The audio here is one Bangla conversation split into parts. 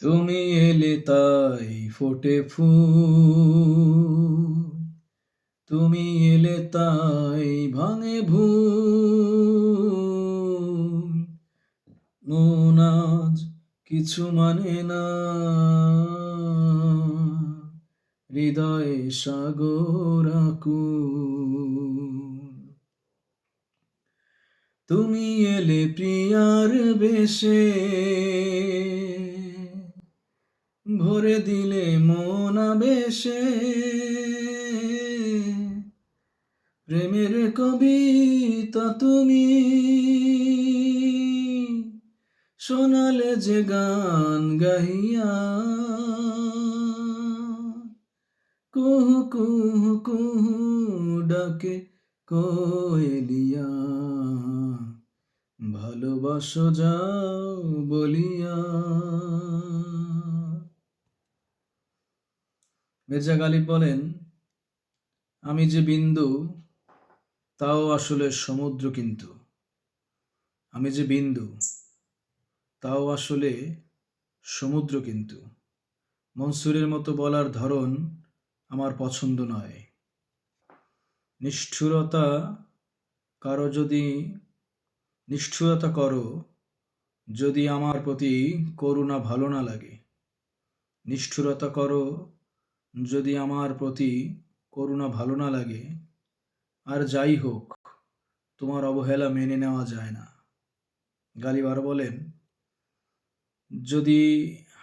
তুমি এলে তাই ফোটে ফুল, তুমি এলে তাই ভাঙে ভুল। মন আজ কিছু মানে না, হৃদয়ে সাগর আকুল। তুমি এলে প্রিয়ার বেশে, ভরে দিলে মন আবেশে। প্রেমের কবিতা তুমি শোনালে যে গান গাহিয়া, কুহু কুহু কুহু ডাকে কোয়েলিয়া, ভালোবাসো যাও বলিয়া। মির্জা গালিব বলেন, আমি যে বিন্দু তাও আসলে সমুদ্র, কিন্তু আমি যে বিন্দু তাও আসলে সমুদ্র। কিন্তু মনসুরের মতো বলার ধরন আমার পছন্দ নয়। নিষ্ঠুরতা কারো যদি নিষ্ঠুরতা করো যদি আমার প্রতি করুণা ভালো না লাগে। নিষ্ঠুরতা করো যদি আমার প্রতি করুণা ভালো না লাগে। আর যাই হোক, তোমার অবহেলা মেনে নেওয়া যায় না। গালিব আরো বলেন, যদি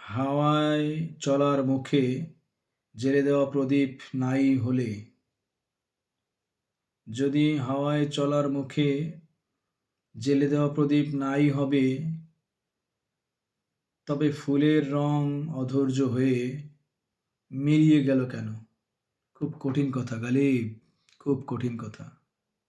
হাওয়ায় চলার মুখে জেলে দেওয়া প্রদীপ নাই হলে, যদি হাওয়ায় চলার মুখে জেলে দেওয়া প্রদীপ নাই হবে, তবে ফুলের রং অধৈর্য হয়ে মিলিয়ে গেল কেন? খুব কঠিন কথা গালিব, খুব কঠিন কথা।